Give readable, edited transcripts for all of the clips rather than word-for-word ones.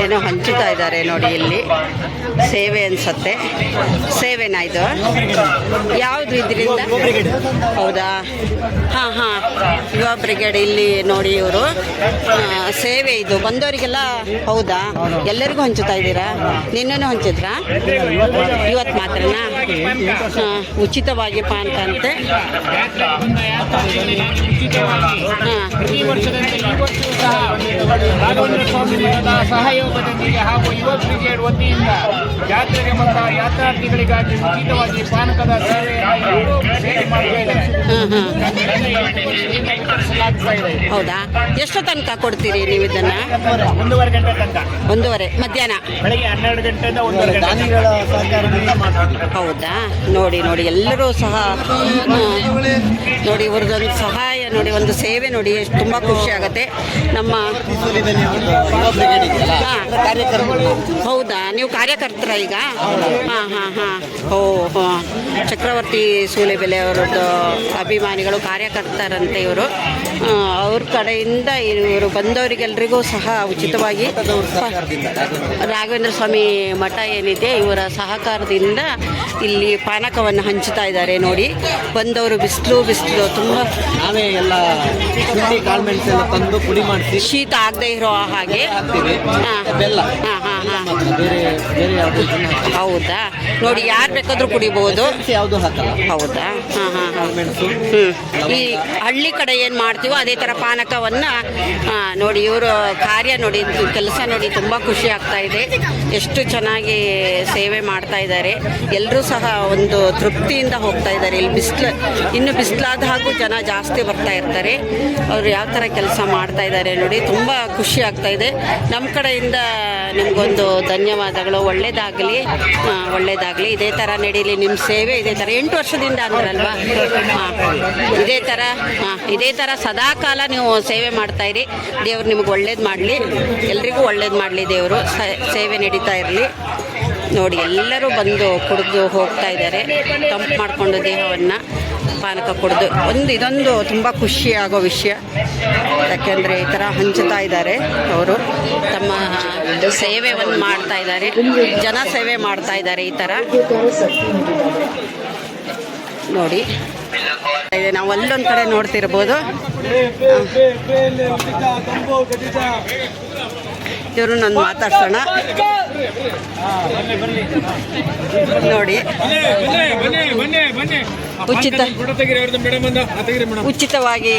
ಏನೋ ಹಂಚುತ್ತಾ ಇದ್ದಾರೆ ನೋಡಿ. ಇಲ್ಲಿ ಸೇವೆ ಅನ್ಸತ್ತೆ. ಸೇವೆನಾ ಇದು? ಯಾವುದು ಇದರಿಂದ? ಹೌದಾ? ಹಾಂ ಹಾಂ, ಯುವ ಬ್ರಿಗೇಡ್. ಇಲ್ಲಿ ನೋಡಿ ಇವರು ಸೇವೆ ಇದು ಬಂದವರಿಗೆಲ್ಲ. ಹೌದಾ? ಎಲ್ಲರಿಗೂ ಹಂಚುತ್ತಾ ಇದ್ದೀರಾ? ನಿನ್ನೆನೂ ಹಂಚಿದ್ರಾ? ಇವತ್ತು ಮಾತ್ರನಾ? ಹಾಂ, ಉಚಿತವಾಗಿ ಪಾನಕ ಅಂತೆ. ಸಹಯೋಗದೊಂದಿಗೆ ಹಾಗೂ ಯುವ ಬ್ರಿಗೇಡ್ ವತಿಯಿಂದ ಜಾತ್ರೆಗೆ ಬಂದ ಯಾತ್ರಾರ್ಥಿಗಳಿಗಾಗಿ ಉಚಿತವಾಗಿ ಪಾನಕದ ಸೇವೆ ಹೌದಾ? ಎಷ್ಟು ತನಕ ಕೊಡ್ತೀರಿ ನೀವು ಇದನ್ನ? 1:30 ಗಂಟೆ ತನಕ. 1:30 ಮಧ್ಯಾಹ್ನ? ಬೆಳಗ್ಗೆ 12 ಗಂಟೆಯಿಂದ 1:30 ಗಂಟೆ. ಹೌದಾ? ನೋಡಿ ನೋಡಿ, ಎಲ್ಲರೂ ಸಹ ನೋಡಿ ಇವ್ರದ್ದೊಂದು ಸಹಾಯ ನೋಡಿ, ಒಂದು ಸೇವೆ ನೋಡಿ, ಎಷ್ಟು ತುಂಬ ಖುಷಿ ಆಗುತ್ತೆ. ನಮ್ಮ ಹೌದಾ? ನೀವು ಕಾರ್ಯಕರ್ತರ ಈಗ? ಹಾಂ ಹಾಂ ಹಾಂ. ಓ ಹಾಂ, ಚಕ್ರವರ್ತಿ ಸೂಲೆಬೆಲೆ ಅವರದ್ದು ಅಭಿಮಾನಿಗಳು, ಕಾರ್ಯಕರ್ತರಂತೆ ಇವರು. ಅವ್ರ ಕಡೆಯಿಂದ ಇವರು ಬಂದವರಿಗೆಲ್ರಿಗೂ ಸಹ ಉಚಿತವಾಗಿ ರಾಘವೇಂದ್ರ ಸ್ವಾಮಿ ಮಠ ಏನಿದೆ ಇವರ ಸಹಕಾರದಿಂದ ಇಲ್ಲಿ ಪಾನಕವನ್ನು ಹಂಚುತ್ತಾ ಇದ್ದಾರೆ ನೋಡಿ. ಬಂದವರು ಬಿಸಿಲು ತುಂಬ ನಾವೇ ಎಲ್ಲ ಕಾಳ್ಮೆಣ್ಸ್ ಎಲ್ಲ ತಂದು ಪುಡಿ ಮಾಡಿಸಿ ಶೀತ ಆಗದೆ ಇರೋ ಹಾಗೆ. ಬೆಲ್ಲ. ಹಾಂ ಹಾಂ ಹಾಂ. ಹೌದಾ? ನೋಡಿ, ಯಾರು ಬೇಕಾದರೂ ಕುಡಿಬಹುದು. ಯಾವುದು ಹಾಕಲ್ಲ. ಹೌದಾ? ಹಾಂ ಹಾಂ ಹಾಂ. ಮೆಣಸು. ಈ ಹಳ್ಳಿ ಕಡೆ ಏನು ಮಾಡ್ತೀವೋ ಅದೇ ಥರ ಪಾನಕವನ್ನು ನೋಡಿ ಇವರು ಕಾರ್ಯ ನೋಡಿ, ಕೆಲಸ ನೋಡಿ, ತುಂಬ ಖುಷಿ ಆಗ್ತಾ ಇದೆ. ಎಷ್ಟು ಚೆನ್ನಾಗಿ ಸೇವೆ ಮಾಡ್ತಾ ಇದ್ದಾರೆ. ಎಲ್ಲರೂ ಸಹ ಒಂದು ತೃಪ್ತಿಯಿಂದ ಹೋಗ್ತಾ ಇದ್ದಾರೆ. ಇಲ್ಲಿ ಇನ್ನು ಬಿಸಿಲಾದ ಹಾಗೂ ಜನ ಜಾಸ್ತಿ ಬರ್ತಾ ಇರ್ತಾರೆ. ಅವರು ಯಾವ ಥರ ಕೆಲಸ ಮಾಡ್ತಾ ಇದ್ದಾರೆ ನೋಡಿ, ತುಂಬ ಖುಷಿ ಆಗ್ತಾ ಇದೆ. ನಮ್ಮ ಕಡೆಯಿಂದ ನಿಮಗೊಂದು ಧನ್ಯವಾದಗಳು. ಒಳ್ಳೇದಾಗಲಿ, ಒಳ್ಳೇದಾಗಲಿ. ಇದೇ ಥರ ನಡೀಲಿ ನಿಮ್ಮ ಸೇವೆ. ಇದೇ ಥರ 8 ವರ್ಷದಿಂದ ಅಂದ್ರಲ್ವಾ? ಹಾಂ, ಇದೇ ಥರ ಸದಾಕಾಲ ನೀವು ಸೇವೆ ಮಾಡ್ತಾಯಿರಿ. ದೇವ್ರು ನಿಮ್ಗೆ ಒಳ್ಳೇದು ಮಾಡಲಿ, ಎಲ್ರಿಗೂ ಒಳ್ಳೇದು ಮಾಡಲಿ ದೇವರು. ಸೇವೆ ನಡೀತಾ ಇರಲಿ ನೋಡಿ. ಎಲ್ಲರೂ ಬಂದು ಕುಡಿದು ಹೋಗ್ತಾ ಇದ್ದಾರೆ, ತಂಪು ಮಾಡಿಕೊಂಡು ದೇಹವನ್ನು ಪಾನಕ ಕುಡಿದು. ಇದೊಂದು ತುಂಬ ಖುಷಿಯಾಗೋ ವಿಷಯ. ಯಾಕೆಂದರೆ ಈ ಥರ ಹಂಚುತ್ತಾ ಇದ್ದಾರೆ ಅವರು, ತಮ್ಮ ಸೇವೆಯನ್ನು ಮಾಡ್ತಾ ಇದ್ದಾರೆ, ಜನ ಸೇವೆ ಮಾಡ್ತಾ ಇದ್ದಾರೆ. ಈ ಥರ ನೋಡಿ ನಾವು ಅಲ್ಲೊಂದು ಕಡೆ ನೋಡ್ತಿರ್ಬೋದು. ಇವರು ನಾನು ಮಾತಾಡ್ಸೋಣ ನೋಡಿ. ಉಚಿತವಾಗಿ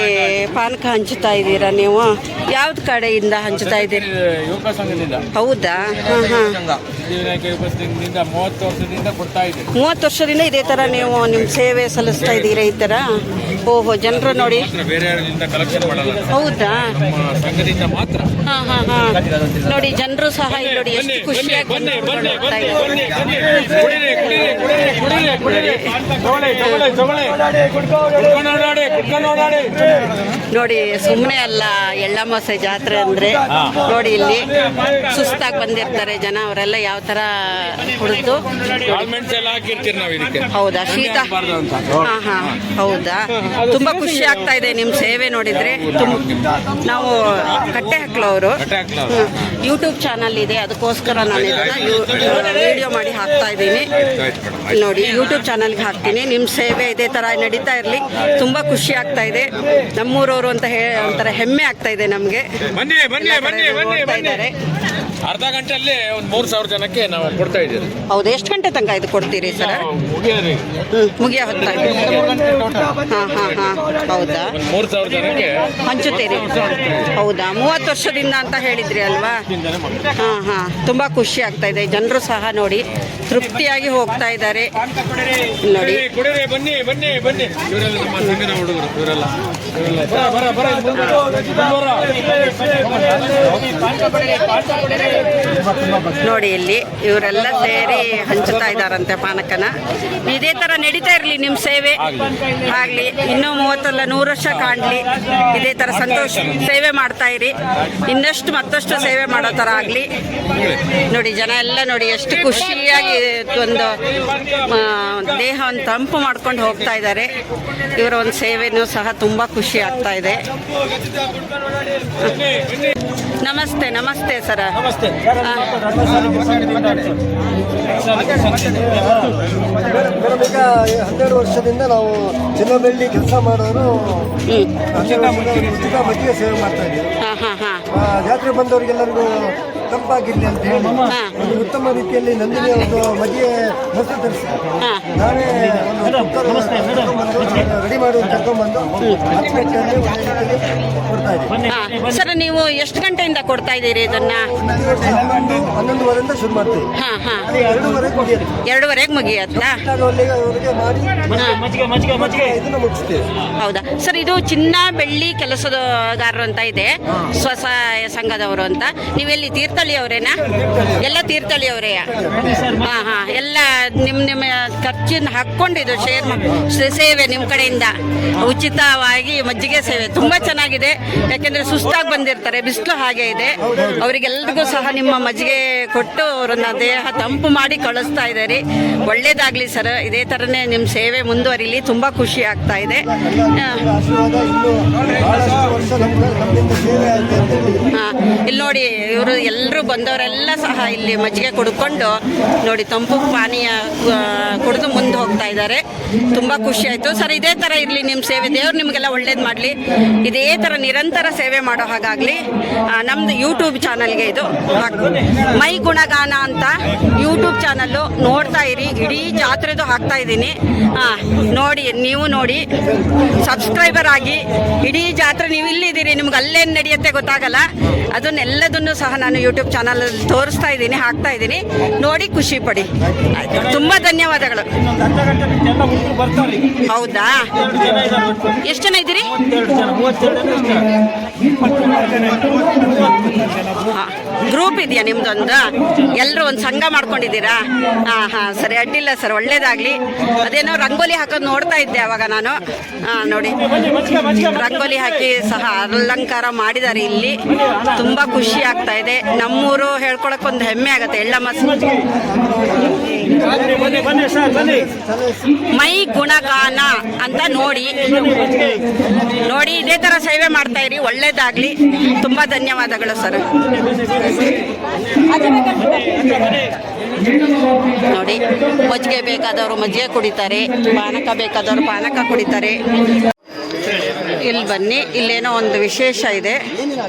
ಪಾನಕ ಹಂಚುತ್ತಾ ಇದ್ದೀರಾ ನೀವು? ಯಾವ್ದು ಕಡೆಯಿಂದ ಹಂಚುತ್ತಾ ಇದ್ದೀರಿ? ಹೌದಾ? ಹಾಂ ಹಾಂ. 30 ವರ್ಷದಿಂದ ಇದೇ ಥರ ನೀವು ನಿಮ್ಮ ಸೇವೆ ಸಲ್ಲಿಸ್ತಾ ಇದ್ದೀರಾ ಈ ಥರ? ಓಹೋ, ಜನರು ನೋಡಿ. ಹೌದಾ? ಹಾಂ ಹಾಂ ಹಾಂ. ನೋಡಿ ಜನರು ಸಹ ಇಲ್ಲಿ ನೋಡಿ ಎಷ್ಟು ಖುಷಿಯಾಗಿ ಹೋಗ್ತಾ ನೋಡಿ. ಸುಮ್ಮನೆ ಅಲ್ಲ ಎಳ್ಳಮಾವಾಸ್ಯೆ ಜಾತ್ರೆ ಅಂದ್ರೆ. ನೋಡಿ ಇಲ್ಲಿ ಸುಸ್ತಾಗಿ ಬಂದಿರ್ತಾರೆ ಜನ, ಅವರೆಲ್ಲ ಯಾವ ತರ ಕುಡಿದು. ಹೌದಾ? ಶೀತ? ಹಾ ಹಾ, ಹೌದಾ? ತುಂಬಾ ಖುಷಿ ಆಗ್ತಾ ಇದೆ ನಿಮ್ ಸೇವೆ ನೋಡಿದ್ರೆ. ನಾವು ಕಟ್ಟೆ ಹಾಕ್ಲವರು ಯೂಟ್ಯೂಬ್ ಚಾನಲ್ ಇದೆ, ಅದಕ್ಕೋಸ್ಕರ ನಾನು ಇದನ್ನ ವಿಡಿಯೋ ಮಾಡಿ ಹಾಕ್ತಾ ಇದ್ದೀನಿ ನೋಡಿ. ಯೂಟ್ಯೂಬ್ ಚಾನಲ್ಗೆ ಹಾಕ್ತೀನಿ. ನಿಮ್ಮ ಸೇವೆ ಇದೇ ಥರ ನಡೀತಾ ಇರಲಿ. ತುಂಬ ಖುಷಿ ಆಗ್ತಾ ಇದೆ. ನಮ್ಮೂರವರು ಅಂತ ಒಂಥರ ಹೆಮ್ಮೆ ಆಗ್ತಾ ಇದೆ ನಮಗೆ. ಇದ್ದಾರೆ ಅರ್ಧ ಗಂಟೆಯಲ್ಲಿ ಒಂದು 3,000 ಜನಕ್ಕೆ ನಾವು ಕೊಡ್ತಾ ಇದ್ದೀವಿ. ಹೌದು? ಎಷ್ಟು ಗಂಟೆ ತನಕ ಇದು ಕೊಡ್ತೀರಿ ಸರ್? ಮುಗಿಯ ಹೊತ್ತಾಗಿ? ಹಾಂ ಹಾಂ ಹಾಂ. ಹೌದಾ? 3,000 ಜನಕ್ಕೆ ಹಂಚುತ್ತೀರಿ? ಹೌದಾ? 30 ವರ್ಷದಿಂದ ಅಂತ ಹೇಳಿದ್ರಿ ಅಲ್ವಾ? ಹಾಂ ಹಾಂ. ತುಂಬ ಖುಷಿ ಆಗ್ತಾ ಇದೆ. ಜನರು ಸಹ ನೋಡಿ ತೃಪ್ತಿಯಾಗಿ ಹೋಗ್ತಾ ಇದ್ದಾರೆ ನೋಡಿ. ಬನ್ನಿ ಬನ್ನಿ ಬನ್ನಿ. ಇವರೆಲ್ಲ ನಮ್ಮ ಸಂಘದ ಹುಡುಗರು, ಇವರೆಲ್ಲ ನೋಡಿ. ಇಲ್ಲಿ ಇವರೆಲ್ಲ ಸೇರಿ ಹಂಚುತ್ತಾ ಇದ್ದಾರಂತೆ ಪಾನಕನ. ಇದೇ ತರ ನಡೀತಾ ಇರಲಿ ನಿಮ್ಮ ಸೇವೆ ಆಗ್ಲಿ. ಇನ್ನೂ 30 ಅಲ್ಲ 100 ವರ್ಷ ಕಾಣ್ಲಿ. ಇದೇ ತರ ಸಂತೋಷ ಸೇವೆ ಮಾಡ್ತಾ ಇರಿ. ಇನ್ನಷ್ಟು ಮತ್ತಷ್ಟು ಸೇವೆ ಮಾಡೋ ತರ ಆಗ್ಲಿ ನೋಡಿ. ಜನ ಎಲ್ಲ ನೋಡಿ ಎಷ್ಟು ಖುಷಿಯಾಗಿ ಒಂದು ದೇಹವನ್ನು ತಂಪು ಮಾಡ್ಕೊಂಡು ಹೋಗ್ತಾ ಇದ್ದಾರೆ. ಇವರ ಒಂದು ಸೇವೆನೂ ಸಹ ತುಂಬಾ ಖುಷಿ ಆಗ್ತಾ ಇದೆ ನಮಸ್ತೆ ನಮಸ್ತೆ ಸರ್. ನಮಸ್ತೆ. ಮೇಡಮ್ ಈಗ 12 ವರ್ಷದಿಂದ ನಾವು ಚಿನ್ನ ಬೆಳ್ಳಿ ಕೆಲಸ ಮಾಡೋರು ಉಚಿತ ಮಜ್ಜಿಗೆ ಸೇವೆ ಮಾಡ್ತಾ ಇದ್ದೀವಿ. ಹಾಂ ಹಾಂ ಹಾಂ ಜಾತ್ರೆ ಬಂದವರಿಗೆಲ್ಲರಿಗೂ ತಂಪಾಗಿರಲಿ ಅಂತ ಹೇಳಿ ಒಂದು ಉತ್ತಮ ರೀತಿಯಲ್ಲಿ ನಂದಿನಿ ಒಂದು ಮಜ್ಜಿಗೆ ಮೊಸರು ತರಿಸಿ ಹಾಂ ನಾವೇ ರೆಡಿ ಮಾಡಿ ಕರ್ಕೊಂಡ್ಬಂದು 10 ಗಂಟೆಯಲ್ಲಿ ಕೊಡ್ತಾ ಇದ್ದೀವಿ. ಹಾಂ ಸರ್, ನೀವು ಎಷ್ಟು ಗಂಟೆಯಿಂದ ಕೊಡ್ತಾ ಇದ್ದೀರಿ ಇದನ್ನ? 11:30 ಶುರು ಮಾಡ್ತೀವಿ. ಹಾಂ ಹಾಂ 2:30 ಮುಗಿಯುತ್ತೆ. 2:30 ಮುಗಿಯತ್ತಾ? ಅವರಿಗೆ ಮಾಡಿ ಇದನ್ನು ಮುಗಿಸ್ತೀವಿ. ಹೌದಾ ಸರ್, ಇದು ಚಿನ್ನ ಬೆಳ್ಳಿ ಕೆಲಸಗಾರರು ಅಂತ ಇದೆ, ಸ್ವಸಹಾಯ ಸಂಘದವರು ಅಂತ. ನೀವೆಲ್ಲಿ ತೀರ್ಥಹಳ್ಳಿಯವರೇನಾ? ಎಲ್ಲ ತೀರ್ಥಹಳ್ಳಿಯವರೇ? ಹಾಂ ಹಾಂ, ಎಲ್ಲ ನಿಮ್ಮ ಖರ್ಚಿನ ಹಾಕ್ಕೊಂಡಿದ್ದು ಸೇವೆ ನಿಮ್ಮ ಕಡೆಯಿಂದ ಉಚಿತವಾಗಿ ಮಜ್ಜಿಗೆ ಸೇವೆ ತುಂಬ ಚೆನ್ನಾಗಿದೆ. ಯಾಕೆಂದರೆ ಸುಸ್ತಾಗಿ ಬಂದಿರ್ತಾರೆ, ಬಿಸಿಲು ಹಾಗೆ ಇದೆ, ಅವರಿಗೆಲ್ಲರಿಗೂ ಸಹ ನಿಮ್ಮ ಮಜ್ಜಿಗೆ ಕೊಟ್ಟು ಅವರನ್ನ ದೇಹ ತಂಪು ಮಾಡಿ ಕಳಿಸ್ತಾ ಇದ್ದಾರೆ. ಒಳ್ಳೇದಾಗಲಿ ಸರ್, ಇದೇ ಥರನೇ ನಿಮ್ಮ ಸೇವೆ ಮುಂದುವರಿಲಿ. ತುಂಬ ಖುಷಿ ಆಗ್ತಾ ಇದೆ. ಆಶೀರ್ವಾದ ಇನ್ನೂ ಬಹಳಷ್ಟು ವರ್ಷ ನಮ್ಮಿಂದ ಸೇವೆ ಆಗಿದೆ ಅಂತ ಹೇಳಿ. ಹಾಂ, ಇಲ್ಲಿ ನೋಡಿ, ಇವರು ಎಲ್ಲರೂ ಬಂದವರೆಲ್ಲ ಸಹ ಇಲ್ಲಿ ಮಜ್ಜಿಗೆ ಕುಡ್ಕೊಂಡು ನೋಡಿ ತಂಪು ಪಾನೀಯ ಕುಡಿದು ಮುಂದೆ ಹೋಗ್ತಾ ಇದ್ದಾರೆ. ತುಂಬ ಖುಷಿ ಆಯಿತು ಸರ್. ಇದೇ ಥರ ಇರಲಿ ನಿಮ್ಮ ಸೇವೆ, ದೇವ್ರು ನಿಮಗೆಲ್ಲ ಒಳ್ಳೇದು ಮಾಡಲಿ. ಇದೇ ಥರ ನಿರಂತರ ಸೇವೆ ಮಾಡೋ ಹಾಗಾಗಲಿ. ನಮ್ಮದು ಯೂಟ್ಯೂಬ್ ಚಾನಲ್ಗೆ ಇದು ಮೈ ಗುಣಗಾನ ಅಂತ ಯೂಟ್ಯೂಬ್ ಚಾನಲ್ಲು ನೋಡ್ತಾ ಇರಿ. ಇಡೀ ಜಾತ್ರೆದು ಹಾಕ್ತಾ ಇದ್ದೀನಿ. ಹಾಂ, ನೋಡಿ, ನೀವು ನೋಡಿ, ಸಬ್ಸ್ಕ್ರೈಬರ್ ಆಗಿ. ಇಡೀ ಜಾತ್ರೆ ನೀವು ಇಲ್ಲಿದ್ದೀರಿ, ನಿಮ್ಗೆ ಅಲ್ಲೇನು ನಡೆಯುತ್ತೆ ಗೊತ್ತಾಗಲ್ಲ. ಅದನ್ನೆಲ್ಲದನ್ನು ಸಹ ನಾನು ಯೂಟ್ಯೂಬ್ ಚಾನಲಲ್ಲಿ ತೋರಿಸ್ತಾ ಇದ್ದೀನಿ, ಹಾಕ್ತಾ ಇದ್ದೀನಿ. ನೋಡಿ ಖುಷಿ ಪಡಿ. ಆಯ್ತು, ತುಂಬ ಧನ್ಯವಾದಗಳು. ಹೌದಾ, ಎಷ್ಟು ಜನ ಇದ್ದೀರಿ? ಗ್ರೂಪ್ ಇದೆಯಾ ನಿಮ್ದೊಂದು? ಎಲ್ಲರೂ ಒಂದು ಸಂಘ ಮಾಡ್ಕೊಂಡಿದ್ದೀರಾ? ಹಾಂ ಹಾಂ, ಸರಿ, ಅಡ್ಡಿಲ್ಲ ಸರ್, ಒಳ್ಳೇದಾಗಲಿ. ಅದೇನೋ ರಂಗೋಲಿ ಹಾಕೋದು ನೋಡ್ತಾ ಇದ್ದೆ ಅವಾಗ ನಾನು. ಹಾಂ, ನೋಡಿ, ರಂಗೋಲಿ ಹಾಕಿ ಸಹ ಅಲಂಕಾರ ಮಾಡಿದ್ದಾರೆ ಇಲ್ಲಿ. ತುಂಬ ಖುಷಿ ಆಗ್ತಾ ಇದೆ. ನಮ್ಮೂರು ಹೇಳ್ಕೊಳಕ್ಕೆ ಒಂದು ಹೆಮ್ಮೆ ಆಗುತ್ತೆ. ಎಳ್ಳಮ್ಮ ಮೈ ಗುಣಗಾನ ಅಂತ ನೋಡಿ ನೋಡಿ, ಇದೇ ಥರ ಸೇವೆ ಮಾಡ್ತಾ ಇರಿ. ಒಳ್ಳೇದಾಗಲಿ. ತುಂಬ ಧನ್ಯವಾದಗಳು ಸರ್. ನೋಡಿ, ಮಜ್ಜಿಗೆ ಬೇಕಾದವರು ಮಜ್ಜಿಗೆ ಕುಡಿತಾರೆ, ಪಾನಕ ಬೇಕಾದವರು ಪಾನಕ ಕುಡಿತಾರೆ. ಇಲ್ಲಿ ಬನ್ನಿ, ಇಲ್ಲೇನೋ ಒಂದು ವಿಶೇಷ ಇದೆ,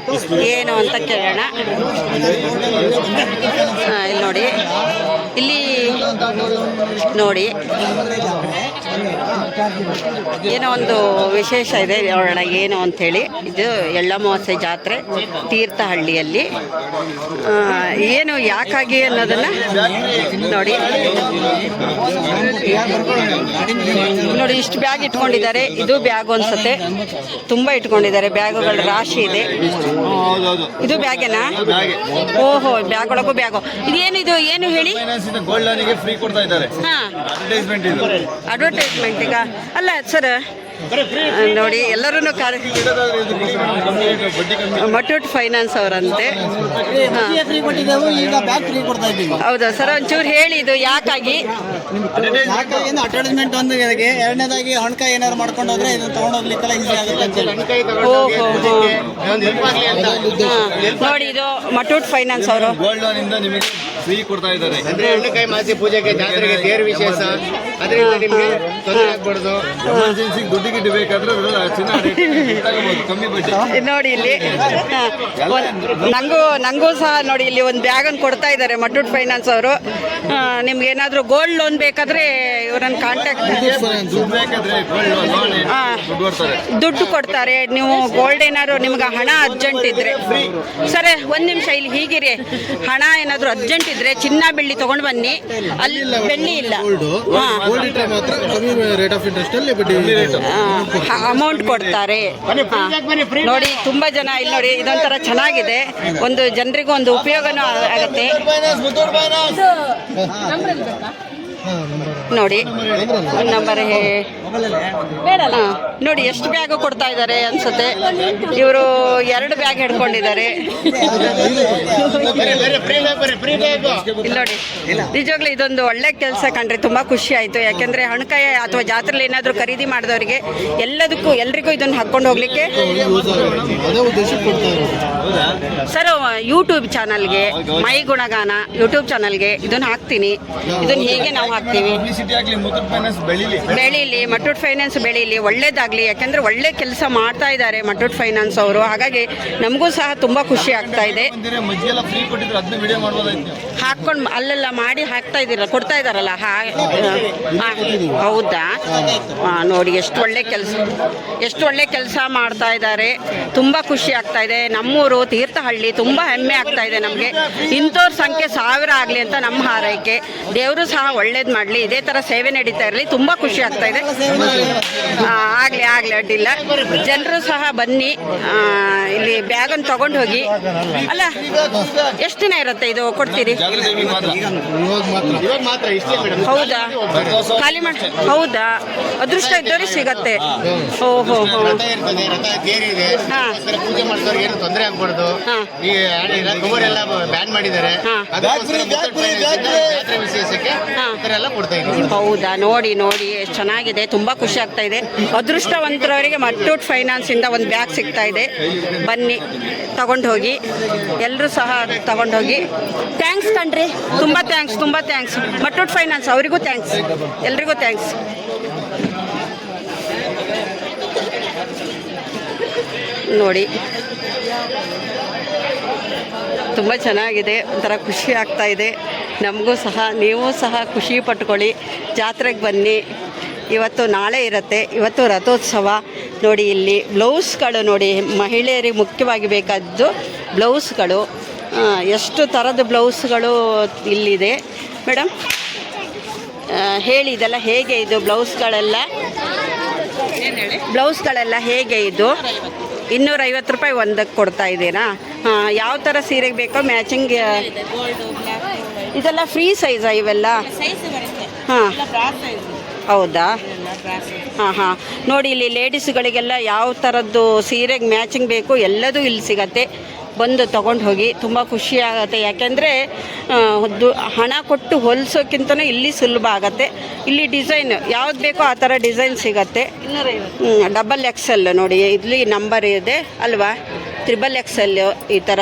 ಏನು ಅಂತ ಕೇಳೋಣ. ಇಲ್ಲಿ ನೋಡಿ, ಇಲ್ಲಿ ನೋಡಿ, ಏನೋ ಒಂದು ವಿಶೇಷ ಇದೆ, ನೋಡೋಣ ಏನು ಅಂಥೇಳಿ. ಇದು ಎಳ್ಳಮಾವಾಸ್ಯೆ ಜಾತ್ರೆ ತೀರ್ಥಹಳ್ಳಿಯಲ್ಲಿ. ಏನು ಯಾಕಾಗಿ ಅನ್ನೋದನ್ನು ನೋಡಿ. ನೋಡಿ, ಇಷ್ಟು ಬ್ಯಾಗ್ ಇಟ್ಕೊಂಡಿದ್ದಾರೆ. ಇದು ಬ್ಯಾಗ್ ಅನ್ಸುತ್ತೆ, ತುಂಬ ಇಟ್ಕೊಂಡಿದ್ದಾರೆ. ಬ್ಯಾಗುಗಳ ರಾಶಿ ಇದೆ. ಇದು ಬ್ಯಾಗೇನಾ? ಓಹೋ, ಬ್ಯಾಗ್ ಒಳಗೂ ಬ್ಯಾಗು. ಇದೇನಿದು, ಏನು ಹೇಳಿ? ಗೋಲ್ಡ್ ಲೋನಿಗೆ ಫ್ರೀ ಕೊಡ್ತಾ ಇದ್ದಾರೆ. ಹಾಂ, ಅಡ್ವರ್ಟೈಸ್ಮೆಂಟ್ ಈಗ ಅಲ್ಲ ಸರ್. ನೋಡಿ, ಎಲ್ಲರೂ ಮಟೂಟ್ ಫೈನಾನ್ಸ್ ಅವರಂತೆ. ಹೌದಾ ಸರ್, ಒಂಚೂರು ಹೇಳಿ, ಇದು ಯಾಕಾಗಿ? ಅಡ್ವರ್ಟೈಸ್ಮೆಂಟ್ ಒಂದು, ಎರಡನೇದಾಗಿ ಹಣಕಾಯಿ ಏನಾದ್ರು ಮಾಡ್ಕೊಂಡು ಹೋದ್ರೆ ಇದನ್ನ ತಗೊಂಡೋಗ್ಲಿಕ್ಕೆಲ್ಲ ಈಸಿ ಆಗುತ್ತೆ. ಓಹೋ, ನೋಡಿ, ಇದು ಮಟೂಟ್ ಫೈನಾನ್ಸ್ ಅವರು ಗೋಲ್ಡ್ ಲೋನ್ ಇಂದ ನಿಮಗೆ ಫ್ರೀ ಕೊಡ್ತಾ ಇದ್ದಾರೆ. ಅಂದ್ರೆ ಎಣ್ಣೆಕಾಯಿ ಮಾಸಿ ಪೂಜೆಗೆ ಜಾತ್ರೆಗೆ ದೇವ್ರ ವಿಶೇಷ, ಅದರಿಂದ ನಿಮ್ಗೆ ತೊಂದರೆ ಆಗ್ಬಾರ್ದು. ಎಮರ್ಜೆನ್ಸಿ ದುಡ್ಡು ಗಿಡ್ಡು ಬೇಕಾದ್ರೆ ಚಿನ್ನ ತಗೋಬಹುದು, ಕಮ್ಮಿ ಬಡ್ಡಿ. ನೋಡಿ, ಇಲ್ಲಿ ನಂಗೂ ಸಹ ನೋಡಿ, ಇಲ್ಲಿ ಒಂದು ಬ್ಯಾಗನ್ನು ಕೊಡ್ತಾ ಇದ್ದಾರೆ ಮಟೂಟ್ ಫೈನಾನ್ಸ್ ಅವರು. ನಿಮ್ಗೆ ಏನಾದರೂ ಗೋಲ್ಡ್ ಲೋನ್ ಬೇಕಾದ್ರೆ ಇವರನ್ನು ಕಾಂಟ್ಯಾಕ್ಟ್ ದುಡ್ಡು ಬೇಕಾದ್ರೆ ಗೋಲ್ಡ್ ಲೋನ್ ದುಡ್ಡು ಕೊಡ್ತಾರೆ, ದುಡ್ಡು ಕೊಡ್ತಾರೆ. ನೀವು ಗೋಲ್ಡ್ ಏನಾದ್ರು ನಿಮ್ಗೆ ಹಣ ಅರ್ಜೆಂಟ್ ಇದ್ರೆ ಸರ್, ಒಂದು ನಿಮಿಷ ಇಲ್ಲಿ ಹೀಗಿರಿ. ಹಣ ಏನಾದರೂ ಅರ್ಜೆಂಟ್ ಇದ್ರೆ ಚಿನ್ನ ಬೆಳ್ಳಿ ತಗೊಂಡು ಬನ್ನಿ. ಅಲ್ಲಿ ಬೆಳ್ಳಿ ಇಲ್ಲ, ಅಮೌಂಟ್ ಕೊಡ್ತಾರೆ. ನೋಡಿ, ತುಂಬಾ ಜನ ಇಲ್ಲಿ ನೋಡಿ, ಇದೊಂಥರ ಚೆನ್ನಾಗಿದೆ. ಒಂದು ಜನರಿಗೂ ಒಂದು ಉಪಯೋಗನೂ ಆಗತ್ತೆ. ನೋಡಿ ನಂಬರ್ ನೋಡಿ ಎಷ್ಟು ಬ್ಯಾಗ್ ಕೊಡ್ತಾ ಇದ್ದಾರೆ ಅನ್ಸುತ್ತೆ. ಇವರು 2 ಬ್ಯಾಗ್ ಹಿಡ್ಕೊಂಡಿದ್ದಾರೆ. ಇಲ್ಲಿ ನೋಡಿ, ನಿಜವಾಗ್ಲೂ ಇದೊಂದು ಒಳ್ಳೆ ಕೆಲಸ ಕಂಡ್ರೆ ತುಂಬಾ ಖುಷಿ ಆಯ್ತು. ಯಾಕೆಂದ್ರೆ ಹಣಕಾಯ ಅಥವಾ ಜಾತ್ರೆಲಿ ಏನಾದರೂ ಖರೀದಿ ಮಾಡಿದವರಿಗೆ ಎಲ್ರಿಗೂ ಇದನ್ನು ಹಾಕೊಂಡು ಹೋಗ್ಲಿಕ್ಕೆ ಸರ್ ಯೂಟ್ಯೂಬ್ ಚಾನಲ್ಗೆ ಮೈ ಗುಣಗಾನ ಯೂಟ್ಯೂಬ್ ಚಾನಲ್ಗೆ ಇದನ್ನ ಹಾಕ್ತೀನಿ. ಇದನ್ನ ಹೀಗೆ ನಾವು ಹಾಕ್ತೀವಿ. ಬೆಳೀಲಿ, ಮಟ್ಟೂಟ್ ಫೈನಾನ್ಸ್ ಬೆಳೀಲಿ, ಒಳ್ಳೇದಾಗ್ಲಿ. ಯಾಕೆಂದ್ರೆ ಒಳ್ಳೆ ಕೆಲಸ ಮಾಡ್ತಾ ಇದ್ದಾರೆ ಮಟ್ಟೂಟ್ ಫೈನಾನ್ಸ್ ಅವರು. ಹಾಗಾಗಿ ನಮಗೂ ಸಹ ತುಂಬಾ ಖುಷಿ ಆಗ್ತಾ ಇದೆ. ಹಾಕೊಂಡು ಅಲ್ಲೆಲ್ಲ ಮಾಡಿ ಹಾಕ್ತಾ ಇದ್ದೀರ, ಕೊಡ್ತಾ ಇದ್ದಾರಲ್ಲ. ಹೌದಾ? ನೋಡಿ ಎಷ್ಟು ಒಳ್ಳೆ ಕೆಲಸ ಮಾಡ್ತಾ ಇದ್ದಾರೆ. ತುಂಬಾ ಖುಷಿ ಆಗ್ತಾ ಇದೆ. ನಮ್ಮೂರು ತೀರ್ಥಹಳ್ಳಿ ತುಂಬಾ ಹೆಮ್ಮೆ ಆಗ್ತಾ ಇದೆ ನಮಗೆ. ಇಂಥವ್ರ ಸಂಖ್ಯೆ 1000 ಆಗಲಿ ಅಂತ ನಮ್ಮ ಹಾರೈಕೆ. ದೇವರು ಸಹ ಒಳ್ಳೇದು ಮಾಡಲಿ, ಇದೇ ಥರ ಸೇವೆ ನಡೀತಾ ಇರಲಿ. ತುಂಬ ಖುಷಿ ಆಗ್ತಾ ಇದೆ. ಆಗಲಿ ಅಡ್ಡಿಲ್ಲ. ಜನರು ಸಹ ಬನ್ನಿ, ಇಲ್ಲಿ ಬ್ಯಾಗನ್ನು ತಗೊಂಡು ಹೋಗಿ. ಅಲ್ಲ, ಎಷ್ಟು ದಿನ ಇರುತ್ತೆ ಇದು ಕೊಡ್ತೀರಿ? ಹೌದಾ? ಖಾಲಿ ಮಾಡಿ. ಹೌದಾ? ಅದೃಷ್ಟ ಇದ್ದವ್ರಿಗೆ ಸಿಗತ್ತೆ. ಓಹೋ ಹಾಂ ಪೂಜೆ ಮಾಡಿದವ್ರಿಗೆ ಏನು ತೊಂದರೆ ಆಗ್ಬಾರ್ದು. ಈ ಎಲ್ಲ ಬ್ಯಾನ್ ಮಾಡಿದ್ದಾರೆ. ಹೌದಾ? ನೋಡಿ ಎಷ್ಟು ಚೆನ್ನಾಗಿದೆ. ತುಂಬಾ ಖುಷಿ ಆಗ್ತಾ ಇದೆ. ಅದೃಷ್ಟವಂತರವರಿಗೆ ಮಟ್ಟೂಟ್ ಫೈನಾನ್ಸ್ ಇಂದ ಒಂದು ಬ್ಯಾಗ್ ಸಿಗ್ತಾ ಇದೆ. ಬನ್ನಿ, ತಗೊಂಡು ಹೋಗಿ. ಎಲ್ಲರೂ ಸಹ ತಗೊಂಡು ಹೋಗಿ. ಥ್ಯಾಂಕ್ಸ್ ಕಣ್ರಿ, ತುಂಬಾ ಥ್ಯಾಂಕ್ಸ್ ಮಟ್ಟೂಟ್ ಫೈನಾನ್ಸ್ ಅವರಿಗೂ ಥ್ಯಾಂಕ್ಸ್, ಎಲ್ರಿಗೂ ಥ್ಯಾಂಕ್ಸ್. ನೋಡಿ ತುಂಬ ಚೆನ್ನಾಗಿದೆ. ಒಂಥರ ಖುಷಿ ಆಗ್ತಾ ಇದೆ ನಮಗೂ ಸಹ. ನೀವು ಸಹ ಖುಷಿ ಪಟ್ಕೊಳ್ಳಿ. ಜಾತ್ರೆಗೆ ಬನ್ನಿ. ಇವತ್ತು ನಾಳೆ ಇರುತ್ತೆ. ಇವತ್ತು ರಥೋತ್ಸವ. ನೋಡಿ ಇಲ್ಲಿ ಬ್ಲೌಸ್ಗಳು ನೋಡಿ, ಮಹಿಳೆಯರಿಗೆ ಮುಖ್ಯವಾಗಿ ಬೇಕಾದ್ದು ಬ್ಲೌಸ್ಗಳು. ಎಷ್ಟು ಥರದ ಬ್ಲೌಸ್ಗಳು ಇಲ್ಲಿದೆ. ಮೇಡಮ್ ಹೇಳಿ, ಇದೆಲ್ಲ ಹೇಗೆ ಇದು ಬ್ಲೌಸ್ಗಳೆಲ್ಲ ಹೇಗೆ ಇದು? 250 ರೂಪಾಯಿ ಒಂದಕ್ಕೆ ಕೊಡ್ತಾ ಇದ್ದೀರಾ? ಹಾಂ, ಯಾವ ಥರ ಸೀರೆಗೆ ಬೇಕೋ ಮ್ಯಾಚಿಂಗ್. ಇದೆಲ್ಲ ಫ್ರೀ ಸೈಜಾ ಇವೆಲ್ಲ? ಹಾಂ, ಹೌದಾ? ಹಾಂ ನೋಡಿ, ಇಲ್ಲಿ ಲೇಡೀಸ್ಗಳಿಗೆಲ್ಲ ಯಾವ ಥರದ್ದು ಸೀರೆಗೆ ಮ್ಯಾಚಿಂಗ್ ಬೇಕು ಎಲ್ಲದೂ ಇಲ್ಲಿ ಸಿಗತ್ತೆ. ಬಂದು ತೊಗೊಂಡು ಹೋಗಿ. ತುಂಬ ಖುಷಿ ಆಗುತ್ತೆ. ಯಾಕೆಂದರೆ ಹಣ ಕೊಟ್ಟು ಹೊಲಿಸೋಕ್ಕಿಂತನೂ ಇಲ್ಲಿ ಸುಲಭ ಆಗುತ್ತೆ. ಇಲ್ಲಿ ಡಿಸೈನ್ ಯಾವ್ದು ಬೇಕೋ ಆ ಥರ ಡಿಸೈನ್ ಸಿಗತ್ತೆ. XXL ನೋಡಿ, ಇಲ್ಲಿ ನಂಬರ್ ಇದೆ ಅಲ್ವಾ? XXL. ಈ ಥರ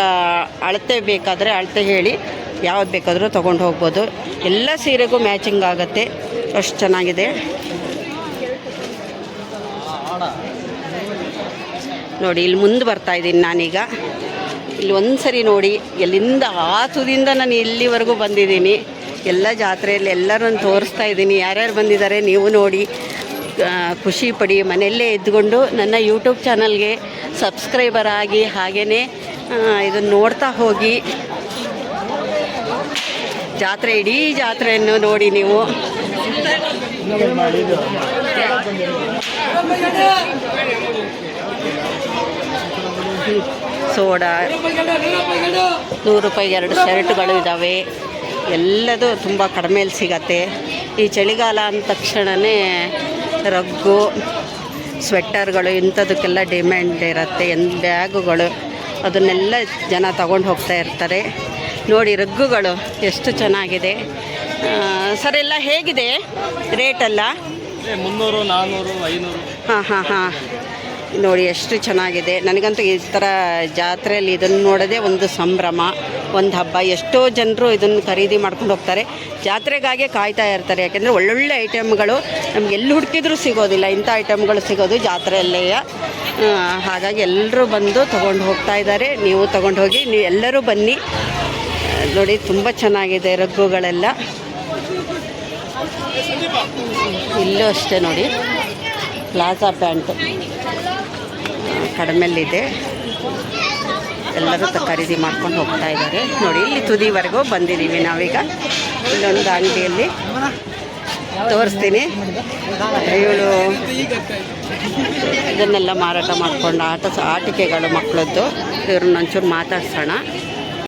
ಅಳತೆ ಬೇಕಾದರೆ ಅಳತೆ ಹೇಳಿ ಯಾವ್ದು ಬೇಕಾದರೂ ತೊಗೊಂಡು ಹೋಗ್ಬೋದು. ಎಲ್ಲ ಸೀರೆಗೂ ಮ್ಯಾಚಿಂಗ್ ಆಗುತ್ತೆ. ಅಷ್ಟು ಚೆನ್ನಾಗಿದೆ ನೋಡಿ. ಇಲ್ಲಿ ಮುಂದೆ ಬರ್ತಾಯಿದ್ದೀನಿ ನಾನೀಗ. ಇಲ್ಲಿ ಒಂದು ಸರಿ ನೋಡಿ, ಎಲ್ಲಿಂದ ಆ ತುದಿಯಿಂದ ನಾನು ಇಲ್ಲಿವರೆಗೂ ಬಂದಿದ್ದೀನಿ. ಎಲ್ಲ ಜಾತ್ರೆಯಲ್ಲಿ ಎಲ್ಲರನ್ನು ತೋರಿಸ್ತಾ ಇದ್ದೀನಿ. ಯಾರ್ಯಾರು ಬಂದಿದ್ದಾರೆ ನೀವು ನೋಡಿ ಖುಷಿ ಪಡಿ. ಮನೆಯಲ್ಲೇ ಇದ್ದುಕೊಂಡು ನನ್ನ ಯೂಟ್ಯೂಬ್ ಚಾನಲ್ಗೆ ಸಬ್ಸ್ಕ್ರೈಬರ್ ಆಗಿ, ಹಾಗೆಯೇ ಇದನ್ನು ನೋಡ್ತಾ ಹೋಗಿ. ಇಡೀ ಜಾತ್ರೆಯನ್ನು ನೋಡಿ ನೀವು. ಸೋಡಾ 100 ರೂಪಾಯಿಗೆ 2 ಶರ್ಟ್ಗಳು ಇದ್ದಾವೆ. ಎಲ್ಲದೂ ತುಂಬ ಕಡಿಮೆಯಲ್ಲಿ ಸಿಗತ್ತೆ. ಈ ಚಳಿಗಾಲ ಅಂದ ತಕ್ಷಣವೇ ರಗ್ಗು, ಸ್ವೆಟರ್ಗಳು ಇಂಥದಕ್ಕೆಲ್ಲ ಡಿಮ್ಯಾಂಡ್ ಇರುತ್ತೆ. ಬ್ಯಾಗುಗಳು ಅದನ್ನೆಲ್ಲ ಜನ ತಗೊಂಡು ಹೋಗ್ತಾ ಇರ್ತಾರೆ. ನೋಡಿ ರಗ್ಗುಗಳು ಎಷ್ಟು ಚೆನ್ನಾಗಿದೆ. ಸರ್ ಎಲ್ಲ ಹೇಗಿದೆ ರೇಟೆಲ್ಲ? 300, 400, 500. ಹಾಂ ನೋಡಿ ಎಷ್ಟು ಚೆನ್ನಾಗಿದೆ. ನನಗಂತೂ ಈ ಥರ ಜಾತ್ರೆಯಲ್ಲಿ ಇದನ್ನು ನೋಡೋದೇ ಒಂದು ಸಂಭ್ರಮ, ಒಂದು ಹಬ್ಬ. ಎಷ್ಟೋ ಜನರು ಇದನ್ನು ಖರೀದಿ ಮಾಡ್ಕೊಂಡು ಹೋಗ್ತಾರೆ. ಜಾತ್ರೆಗಾಗೆ ಕಾಯ್ತಾ ಇರ್ತಾರೆ. ಯಾಕೆಂದರೆ ಒಳ್ಳೊಳ್ಳೆ ಐಟಮ್ಗಳು ನಮ್ಗೆ ಎಲ್ಲಿ ಹುಡುಕಿದ್ರೂ ಸಿಗೋದಿಲ್ಲ. ಇಂಥ ಐಟಮ್ಗಳು ಸಿಗೋದು ಜಾತ್ರೆಯಲ್ಲೇ. ಹಾಗಾಗಿ ಎಲ್ಲರೂ ಬಂದು ತೊಗೊಂಡು ಹೋಗ್ತಾ ಇದ್ದಾರೆ. ನೀವು ತೊಗೊಂಡು ಹೋಗಿ, ನೀವು ಎಲ್ಲರೂ ಬನ್ನಿ. ನೋಡಿ ತುಂಬ ಚೆನ್ನಾಗಿದೆ ರಗ್ಗುಗಳೆಲ್ಲ. ಇಲ್ಲೂ ಅಷ್ಟೇ ನೋಡಿ, ಪ್ಲಾಜಾ ಪ್ಯಾಂಟ್ ಕಡಿಮೆಲ್ಲಿದೆ. ಎಲ್ಲರೂ ಖರೀದಿ ಮಾಡ್ಕೊಂಡು ಹೋಗ್ತಾ ಇದ್ದಾರೆ. ನೋಡಿ ಇಲ್ಲಿ ತುದಿವರೆಗೂ ಬಂದಿದ್ದೀವಿ ನಾವೀಗ. ಇಲ್ಲೊಂದು ಅಂಗಡಿಯಲ್ಲಿ ತೋರಿಸ್ತೀನಿ. ಇವಳು ಇದನ್ನೆಲ್ಲ ಮಾರಾಟ ಮಾಡಿಕೊಂಡು ಆಟಿಕೆಗಳು ಮಕ್ಕಳದ್ದು. ಇವ್ರನ್ನ ಒಂಚೂರು ಮಾತಾಡ್ಸೋಣ.